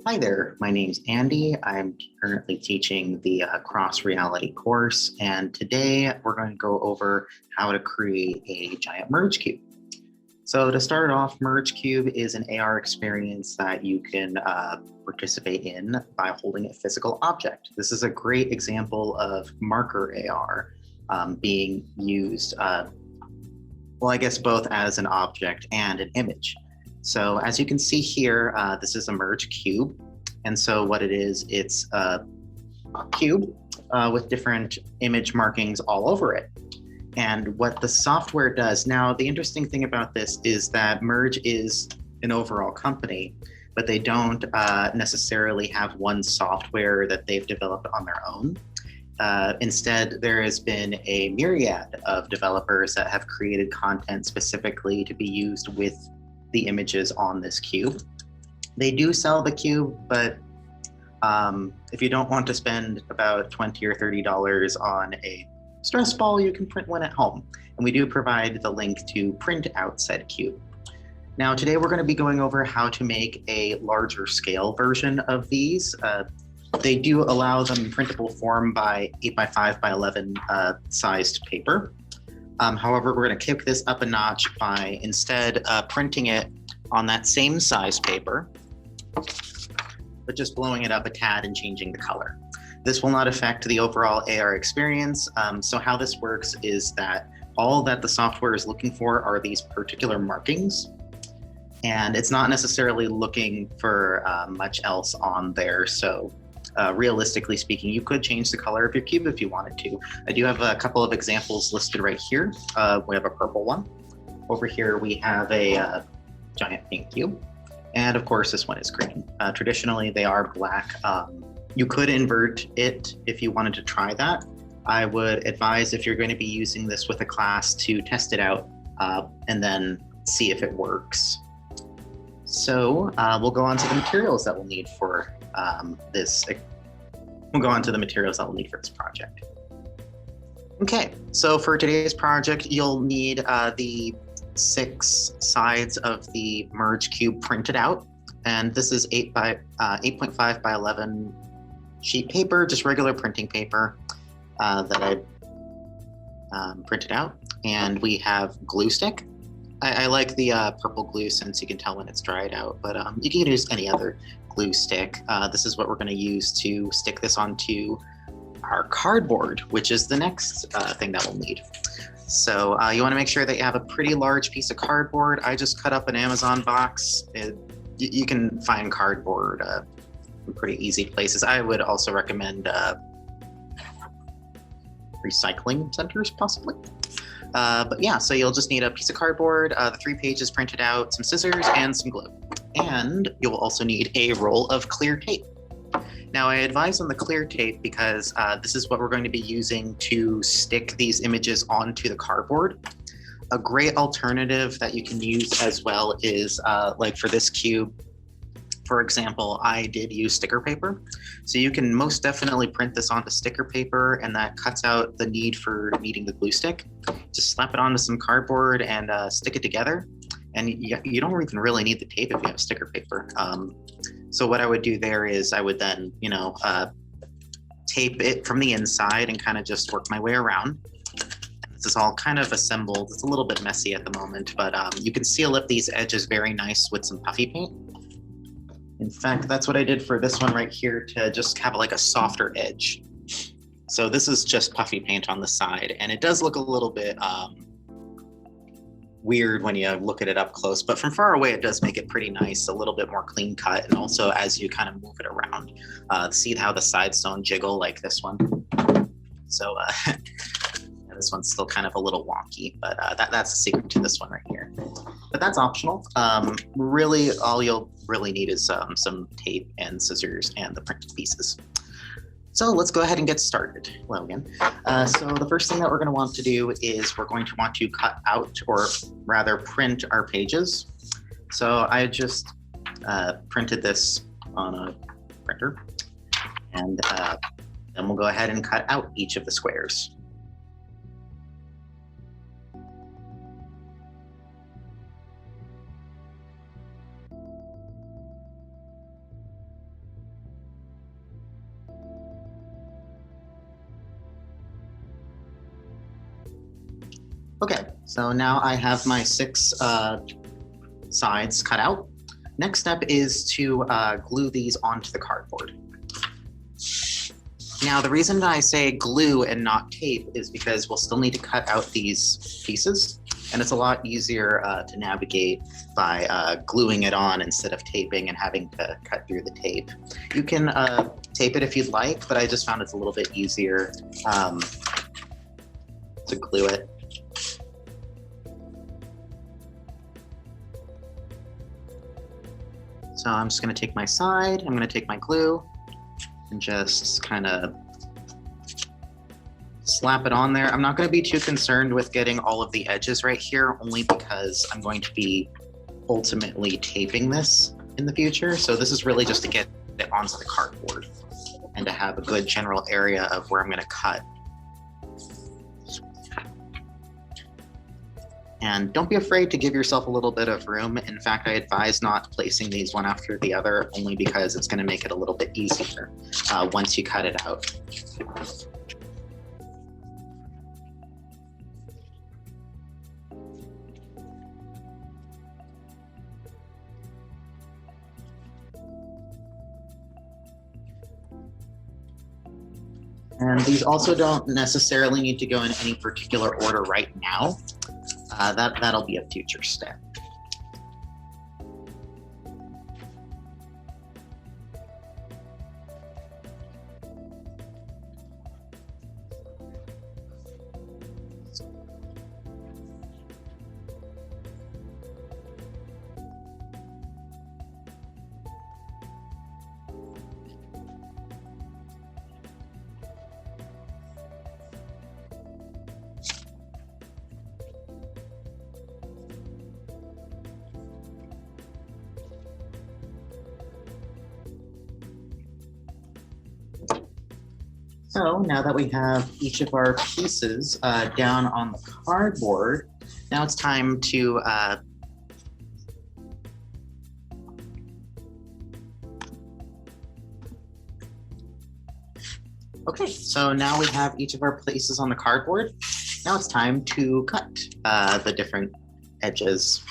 Hi there, my name's Andy. I'm currently teaching the cross reality course, and today we're going to go over how to create a giant merge cube. So to start off, Merge Cube is an AR experience that you can participate in by holding a physical object. This is a great example of marker AR being used, well, I guess both as an object and an image. So as you can see here, this is a merge cube. And so what it is, it's a cube with different image markings all over it. And what the software does, now the interesting thing about this is that Merge is an overall company, but they don't necessarily have one software that they've developed on their own. Instead, there has been a myriad of developers that have created content specifically to be used with the images on this cube. They do sell the cube, but if you don't want to spend about $20 or $30 on a stress ball, you can print one at home. And we do provide the link to print out said cube. Now, today we're going to be going over how to make a larger scale version of these. They do allow them in printable form by 8x5 by 11 sized paper. However, we're going to kick this up a notch by instead printing it on that same size paper, but just blowing it up a tad and changing the color. This will not affect the overall AR experience. So how this works is that all that the software is looking for are these particular markings, and it's not necessarily looking for much else on there. So realistically speaking, you could change the color of your cube if you wanted to. I do have a couple of examples listed right here. We have a purple one. Over here, we have a giant pink cube. And of course, this one is green. Traditionally, they are black. You could invert it if you wanted to try that. I would advise, if you're going to be using this with a class, to test it out and then see if it works. So we'll go on to the materials that we'll need for this. We'll go on to the materials that we'll need for this project. Okay, so for today's project, you'll need the 6 sides of the merge cube printed out. And this is 8.5 by 11 sheet paper, just regular printing paper that I printed out. And we have glue stick. I like the purple glue since you can tell when it's dried out, but you can use any other glue stick. This is what we're going to use to stick this onto our cardboard, which is the next thing that we'll need. So you want to make sure that you have a pretty large piece of cardboard. I just cut up an Amazon box. You can find cardboard in pretty easy places. I would also recommend recycling centers, possibly. But yeah, so you'll just need a piece of cardboard, the 3 pages printed out, some scissors, and some glue. And you'll also need a roll of clear tape. Now, I advise on the clear tape because this is what we're going to be using to stick these images onto the cardboard. A great alternative that you can use as well is like for this cube, for example, I did use sticker paper. So you can most definitely print this onto sticker paper, and that cuts out the need for needing the glue stick. Just slap it onto some cardboard and stick it together. And you don't even really need the tape if you have sticker paper. So what I would do there is I would then, tape it from the inside and kind of just work my way around. This is all kind of assembled. It's a little bit messy at the moment, but you can seal up these edges very nice with some puffy paint. In fact, that's what I did for this one right here to just have like a softer edge. So this is just puffy paint on the side, and it does look a little bit weird when you look at it up close, but from far away it does make it pretty nice, a little bit more clean cut. And also as you kind of move it around, see how the sides don't jiggle like this one. So this one's still kind of a little wonky, but that's the secret to this one right here. But that's optional. Really, all you'll really need is some tape and scissors and the printed pieces. So let's go ahead and get started, Logan. So the first thing that we're going to want to do is we're going to want to cut out, or rather print our pages. So I just printed this on a printer, and then we'll go ahead and cut out each of the squares. Okay, so now I have my 6 sides cut out. Next step is to glue these onto the cardboard. Now, the reason that I say glue and not tape is because we'll still need to cut out these pieces, and it's a lot easier to navigate by gluing it on instead of taping and having to cut through the tape. You can tape it if you'd like, but I just found it's a little bit easier to glue it. So I'm just going to take my side, I'm going to take my glue, and just kind of slap it on there. I'm not going to be too concerned with getting all of the edges right here, only because I'm going to be ultimately taping this in the future. So this is really just to get it onto the cardboard and to have a good general area of where I'm going to cut. And don't be afraid to give yourself a little bit of room. In fact, I advise not placing these one after the other, only because it's going to make it a little bit easier once you cut it out. And these also don't necessarily need to go in any particular order right now. That'll be a future step. So now that we have each of our pieces down on the cardboard, now it's time to okay, so now we have each of our pieces on the cardboard. Now it's time to cut the different edges.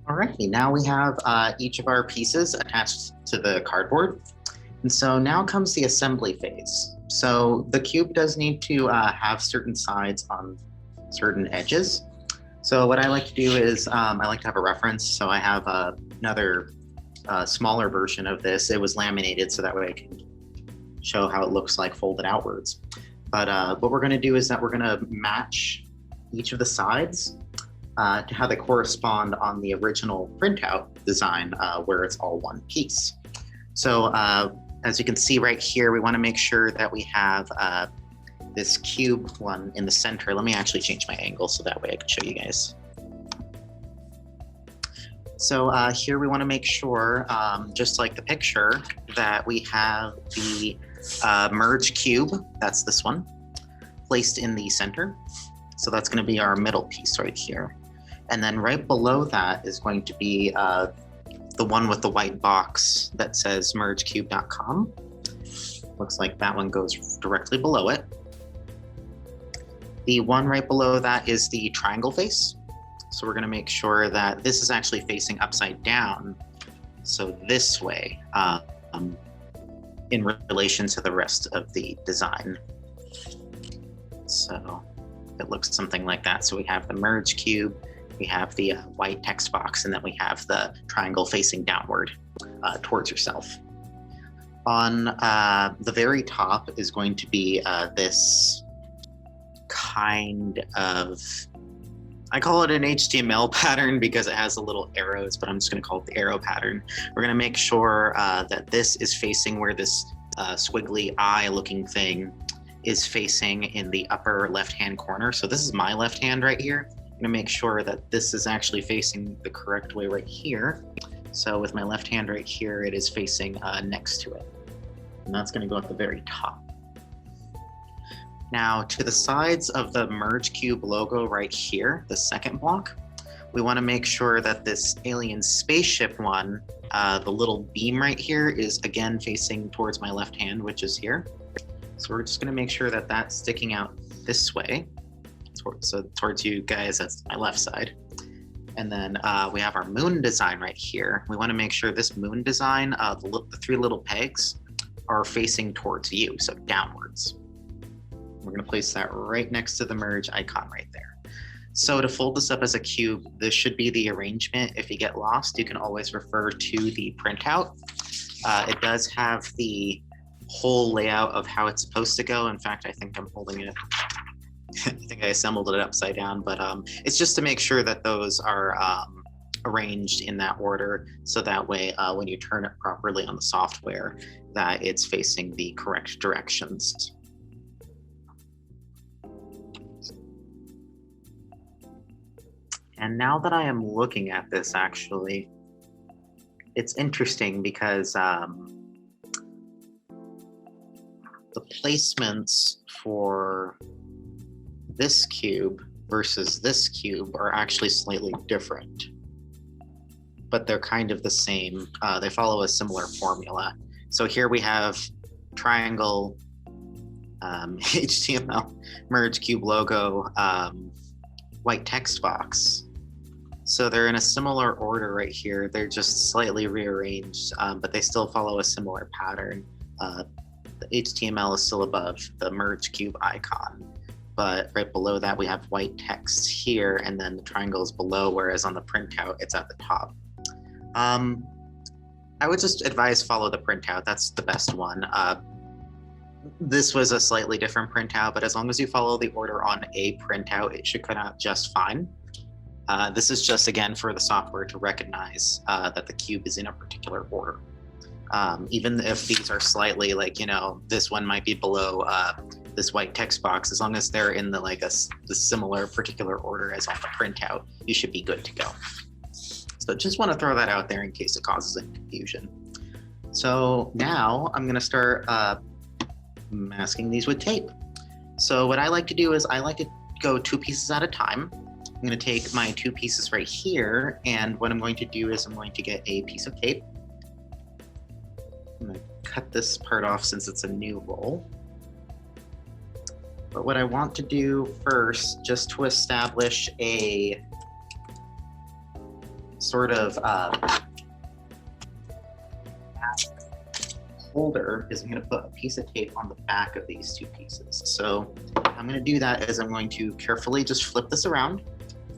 Alrighty, now we have each of our pieces attached to the cardboard. And so now comes the assembly phase. So the cube does need to have certain sides on certain edges. So what I like to do is I like to have a reference. So I have another smaller version of this. It was laminated so that way I can show how it looks like folded outwards. But what we're going to do is that we're going to match each of the sides to how they correspond on the original printout design where it's all one piece. So as you can see right here, we want to make sure that we have this cube one in the center. Let me actually change my angle so that way I can show you guys. So here we want to make sure, just like the picture, that we have the merge cube, that's this one, placed in the center. So that's going to be our middle piece right here. And then right below that is going to be the one with the white box that says mergecube.com. Looks like that one goes directly below it. The one right below that is the triangle face. So we're going to make sure that this is actually facing upside down. So this way. in relation to the rest of the design. So it looks something like that. So we have the merge cube, we have the white text box, and then we have the triangle facing downward towards yourself. On the very top is going to be this kind of, I call it an HTML pattern because it has the little arrows, but I'm just going to call it the arrow pattern. We're going to make sure that this is facing where this squiggly eye looking thing is facing in the upper left-hand corner. So this is my left hand right here. I'm going to make sure that this is actually facing the correct way right here. So with my left hand right here, it is facing next to it. And that's going to go at the very top. Now, to the sides of the merge cube logo right here, the second block, we want to make sure that this alien spaceship one, the little beam right here, is again facing towards my left hand, which is here. So we're just going to make sure that that's sticking out this way. So towards you guys, that's my left side. And then we have our moon design right here. We want to make sure this moon design, the three little pegs, are facing towards you, so downwards. We're going to place that right next to the merge icon right there. So to fold this up as a cube, this should be the arrangement. If you get lost, you can always refer to the printout. It does have the whole layout of how it's supposed to go. In fact, I think I'm holding it. I think I assembled it upside down, but it's just to make sure that those are arranged in that order. So that way, when you turn it properly on the software, that it's facing the correct directions. And now that I am looking at this, actually, it's interesting because the placements for this cube versus this cube are actually slightly different, but they're kind of the same. They follow a similar formula. So here we have triangle, HTML, merge cube logo, white text box. So they're in a similar order right here. They're just slightly rearranged, but they still follow a similar pattern. The HTML is still above the merge cube icon, but right below that we have white text here, and then the triangle is below, whereas on the printout it's at the top. I would just advise follow the printout. That's the best one. This was a slightly different printout, but as long as you follow the order on a printout, it should come out just fine. This is just, again, for the software to recognize that the cube is in a particular order. Even if these are slightly, like, you know, this one might be below this white text box, as long as they're in the similar particular order as on the printout, you should be good to go. So just want to throw that out there in case it causes any confusion. So now I'm going to start masking these with tape. So what I like to do is I like to go 2 pieces at a time. I'm going to take my 2 pieces right here, and what I'm going to do is I'm going to get a piece of tape. I'm going to cut this part off since it's a new roll. But what I want to do first, just to establish a sort of holder, is I'm going to put a piece of tape on the back of these 2 pieces. So I'm going to do that is I'm going to carefully just flip this around,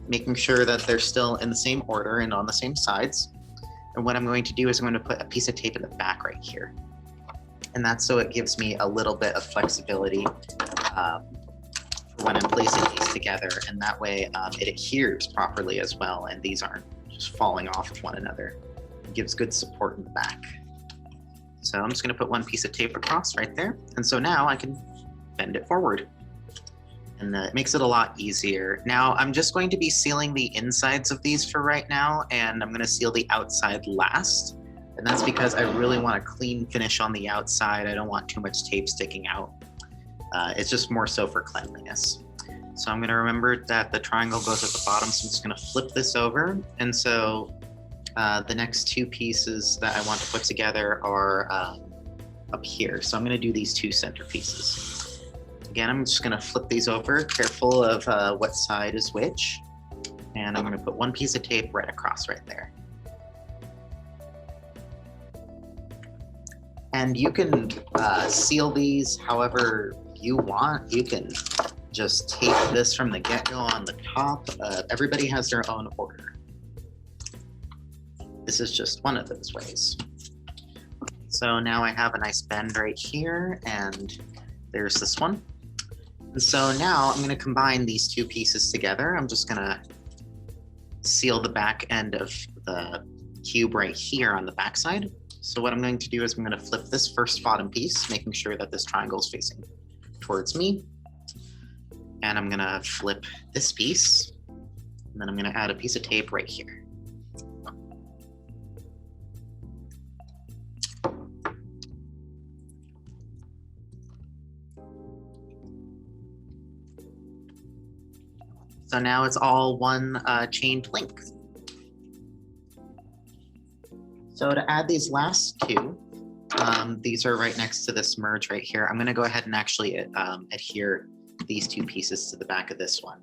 making sure that they're still in the same order and on the same sides. And what I'm going to do is I'm going to put a piece of tape in the back right here. And that's so it gives me a little bit of flexibility when I'm placing these together, and that way it adheres properly as well, and these aren't just falling off of one another. It gives good support in the back. So I'm just going to put 1 piece of tape across right there, and so now I can bend it forward. And it makes it a lot easier. Now I'm just going to be sealing the insides of these for right now, and I'm going to seal the outside last. And that's because I really want a clean finish on the outside. I don't want too much tape sticking out. It's just more so for cleanliness. So I'm going to remember that the triangle goes at the bottom, so I'm just going to flip this over. And so the next 2 pieces that I want to put together are up here. So I'm going to do these 2 center pieces. Again, I'm just going to flip these over, careful of what side is which. And I'm going to put 1 piece of tape right across right there. And you can seal these however you want. You can just tape this from the get-go on the top. Everybody has their own order. This is just one of those ways. So now I have a nice bend right here, and there's this one. And so now I'm going to combine these two pieces together. I'm just going to seal the back end of the cube right here on the back side. So what I'm going to do is I'm going to flip this first bottom piece, making sure that this triangle is facing towards me. And I'm going to flip this piece, and then I'm going to add a piece of tape right here. So now it's all one chained link. So to add these last two, these are right next to this merge right here. I'm going to go ahead and actually adhere these two pieces to the back of this one.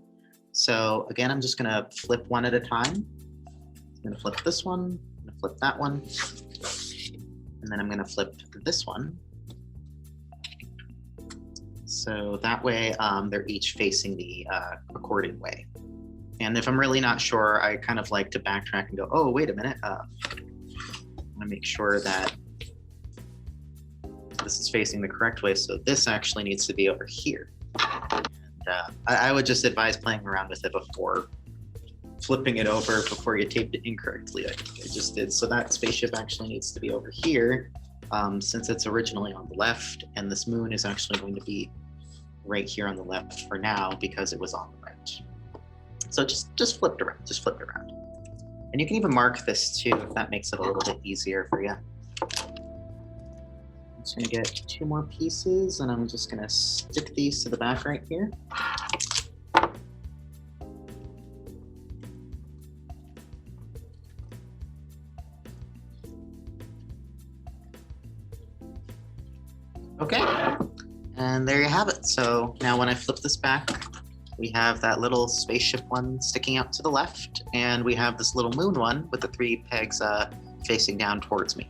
So again, I'm just going to flip one at a time. I'm going to flip this one, I'm going to flip that one, and then I'm going to flip this one. So that way they're each facing the according way. And if I'm really not sure, I kind of like to backtrack and go, oh, wait a minute. I want to make sure that this is facing the correct way. So this actually needs to be over here. And, I would just advise playing around with it before flipping it over before you taped it incorrectly. I just did. So that spaceship actually needs to be over here since it's originally on the left, and this moon is actually going to be right here on the left for now because it was on the right. So just flip it around, just flip it around. And you can even mark this too if that makes it a little bit easier for you. I'm just gonna get two more pieces, and I'm just gonna stick these to the back right here. Okay, and there you have it. So now when I flip this back, we have that little spaceship one sticking out to the left, and we have this little moon one with the three pegs facing down towards me.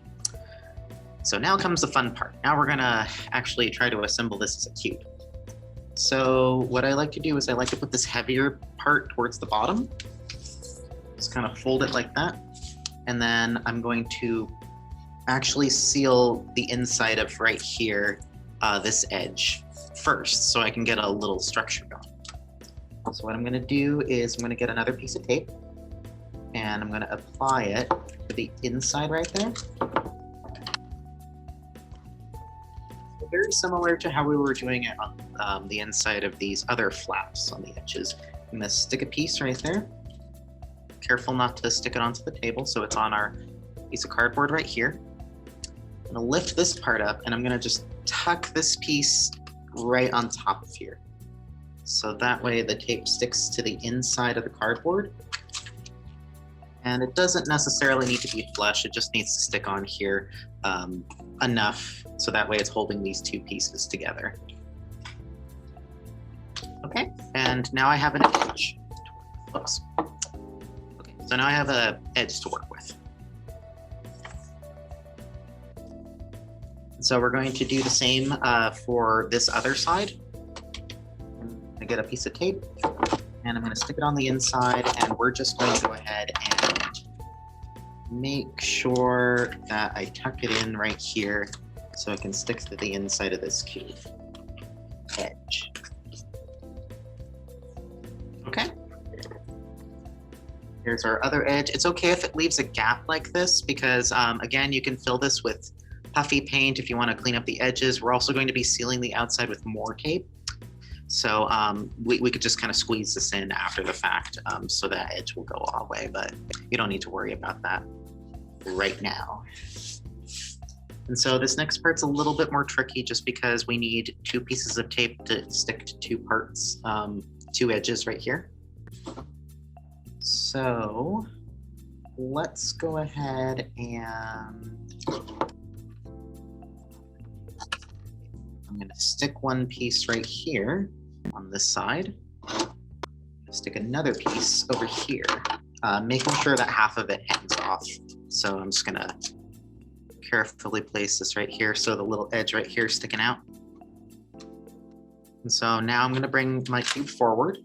So now comes the fun part. Now we're gonna actually try to assemble this as a cube. So what I like to do is I like to put this heavier part towards the bottom. Just kind of fold it like that. And then I'm going to actually seal the inside of right here, this edge first, so I can get a little structure going. So what I'm gonna do is I'm gonna get another piece of tape, and I'm gonna apply it to the inside right there. So very similar to how we were doing it on the inside of these other flaps on the edges. I'm gonna stick a piece right there. Careful not to stick it onto the table, so it's on our piece of cardboard right here. I'm gonna lift this part up, and I'm gonna just tuck this piece right on top of here. So that way the tape sticks to the inside of the cardboard. And it doesn't necessarily need to be flush, it just needs to stick on here enough so that way it's holding these two pieces together. Okay, and now I have an edge. Oops. Okay, so now I have an edge to work with. So we're going to do the same for this other side. I get a piece of tape, and I'm going to stick it on the inside, and we're just going to go ahead and make sure that I tuck it in right here so it can stick to the inside of this cube edge. Okay. Here's our other edge. It's okay if it leaves a gap like this because, again, you can fill this with puffy paint if you want to clean up the edges. We're also going to be sealing the outside with more tape. So we could just kind of squeeze this in after the fact so that edge will go all the way, but you don't need to worry about that right now. And so this next part's a little bit more tricky just because we need two pieces of tape to stick to two parts, two edges right here. So let's go ahead and I'm going to stick one piece right here on this side. Stick another piece over here, making sure that half of it hangs off. So I'm just going to carefully place this right here so the little edge right here is sticking out. And so now I'm going to bring my cube forward.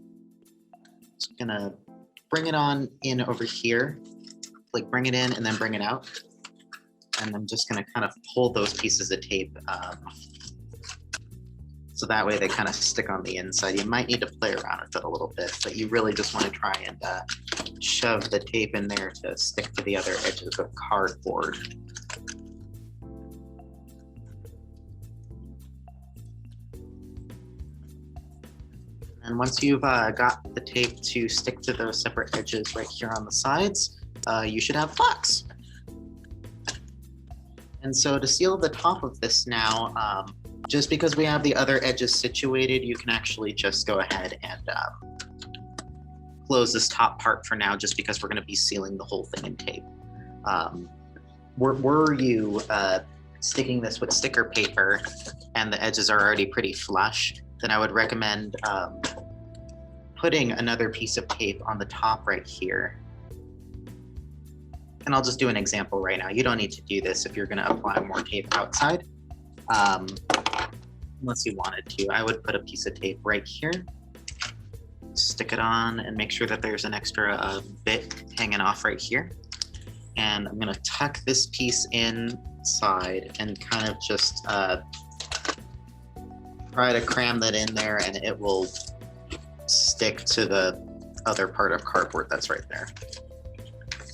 Just going to bring it on in over here, like bring it in and then bring it out. And I'm just going to kind of pull those pieces of tape so that way they kind of stick on the inside. You might need to play around with it a little bit, but you really just want to try and shove the tape in there to stick to the other edges of cardboard. And once you've got the tape to stick to those separate edges right here on the sides, you should have a box. And so to seal the top of this now, just because we have the other edges situated, you can actually just go ahead and close this top part for now, just because we're going to be sealing the whole thing in tape. Were you sticking this with sticker paper and the edges are already pretty flush, then I would recommend putting another piece of tape on the top right here. And I'll just do an example right now. You don't need to do this if you're going to apply more tape outside. Unless you wanted to, I would put a piece of tape right here, stick it on, and make sure that there's an extra bit hanging off right here. And I'm going to tuck this piece inside and kind of just try to cram that in there, and it will stick to the other part of cardboard that's right there.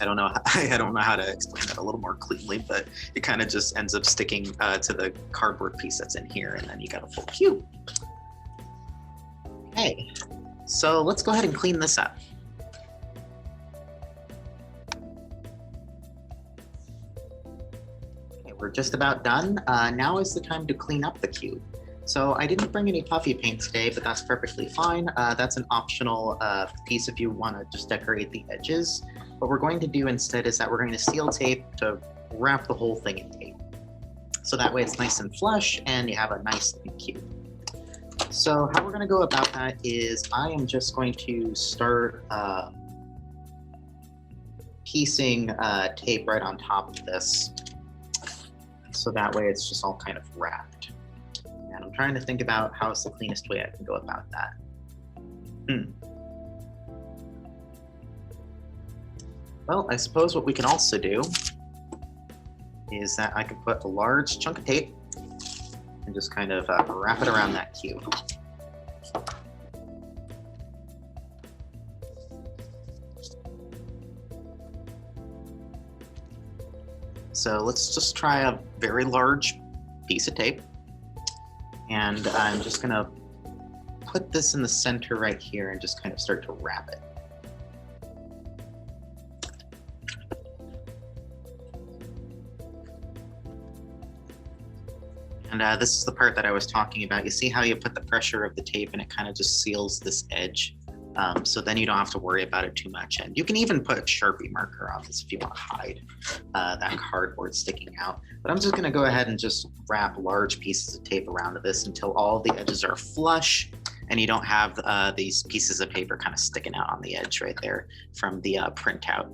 I don't know how to explain that a little more cleanly, but it kind of just ends up sticking to the cardboard piece that's in here, and then you got a full cube. Okay, so let's go ahead and clean this up. Okay, we're just about done. Now is the time to clean up the cube. So I didn't bring any puffy paint today, but that's perfectly fine. That's an optional piece if you want to just decorate the edges. What we're going to do instead is that we're going to seal tape to wrap the whole thing in tape. So that way it's nice and flush and you have a nice cube. So how we're going to go about that is I am just going to start piecing tape right on top of this. So that way it's just all kind of wrapped. And I'm trying to think about how is the cleanest way I can go about that. Well, I suppose what we can also do is that I can put a large chunk of tape and just kind of wrap it around that cube. So let's just try a very large piece of tape. And I'm just gonna put this in the center right here and just kind of start to wrap it. And this is the part that I was talking about. You see how you put the pressure of the tape and it kind of just seals this edge. So then you don't have to worry about it too much. And you can even put a Sharpie marker on this if you want to hide that cardboard sticking out. But I'm just going to go ahead and just wrap large pieces of tape around this until all the edges are flush and you don't have these pieces of paper kind of sticking out on the edge right there from the printout.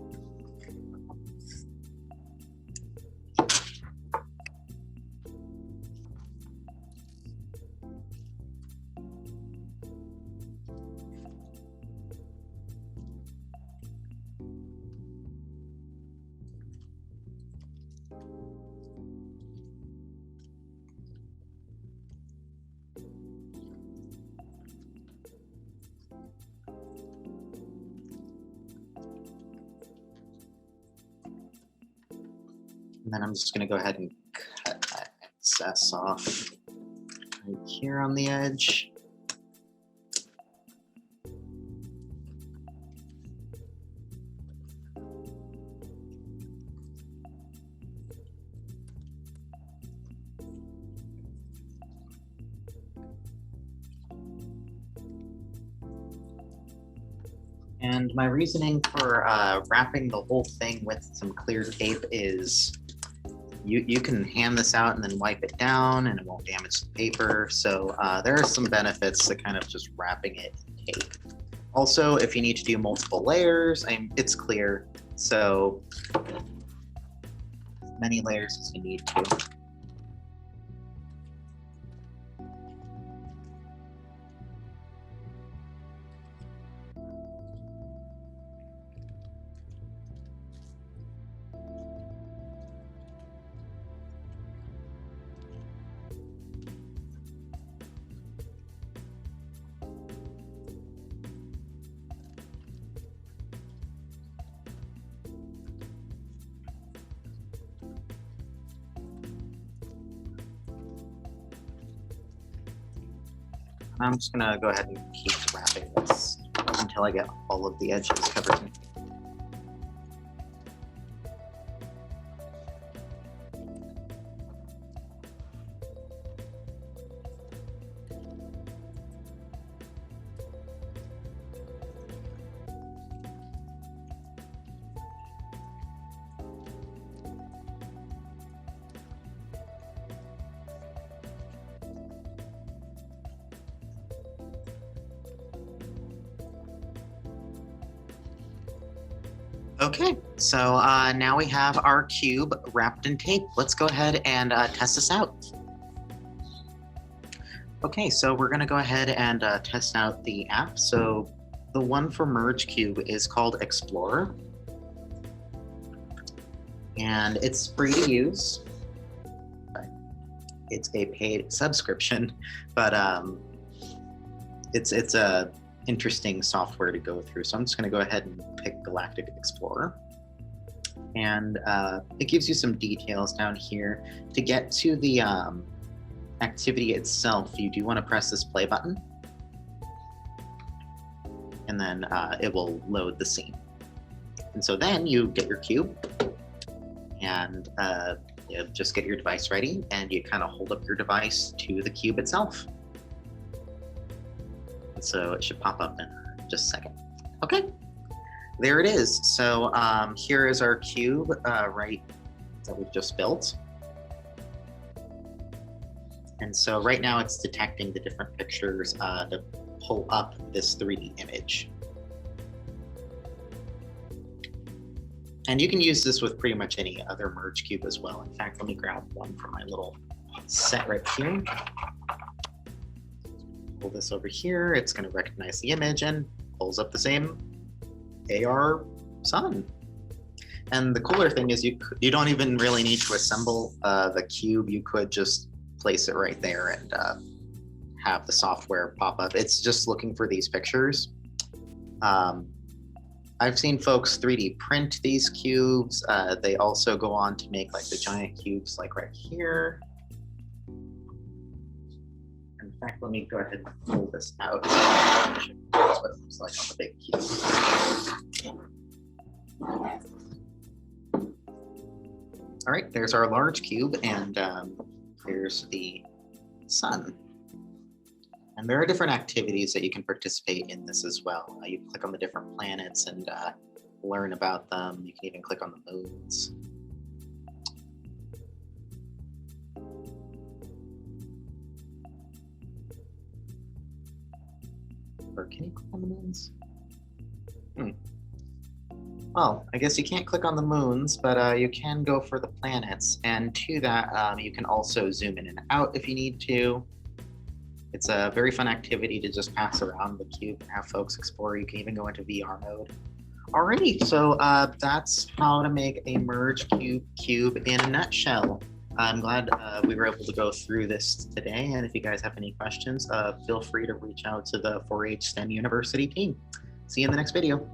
And then I'm just going to go ahead and cut that excess off right here on the edge. And my reasoning for wrapping the whole thing with some clear tape is you can hand this out and then wipe it down and it won't damage the paper. So there are some benefits to kind of just wrapping it in tape. Also, if you need to do multiple layers, it's clear. So many layers as you need to. I'm just gonna go ahead and keep wrapping this until I get all of the edges covered. Okay, so now we have our cube wrapped in tape. Let's go ahead and test this out. Okay, so we're gonna go ahead and test out the app. So the one for Merge Cube is called Explorer. And it's free to use. It's a paid subscription, but it's a interesting software to go through. So I'm just going to go ahead and pick Galactic Explorer. And it gives you some details down here. To get to the activity itself, you do want to press this play button. And then it will load the scene. And so then you get your cube and you just get your device ready, and you kind of hold up your device to the cube itself. So it should pop up in just a second. Okay, there it is. So here is our cube right that we've just built. And so right now it's detecting the different pictures to pull up this 3D image. And you can use this with pretty much any other merge cube as well. In fact, let me grab one from my little set right here. Pull this over here, it's going to recognize the image and pulls up the same AR sun. And the cooler thing is you don't even really need to assemble the cube. You could just place it right there and have the software pop up. It's just looking for these pictures. I've seen folks 3D print these cubes. They also go on to make like the giant cubes like right here. In fact, let me go ahead and pull this out. That's what it looks like on the big cube. All right, there's our large cube, and here's the sun. And there are different activities that you can participate in this as well. You click on the different planets and learn about them. You can even click on the moons. Or can you click on the moons? Well, I guess you can't click on the moons, but you can go for the planets. And to that, you can also zoom in and out if you need to. It's a very fun activity to just pass around the cube and have folks explore. You can even go into VR mode. Alrighty, so that's how to make a merge cube in a nutshell. I'm glad we were able to go through this today. And if you guys have any questions, feel free to reach out to the 4-H STEM University team. See you in the next video.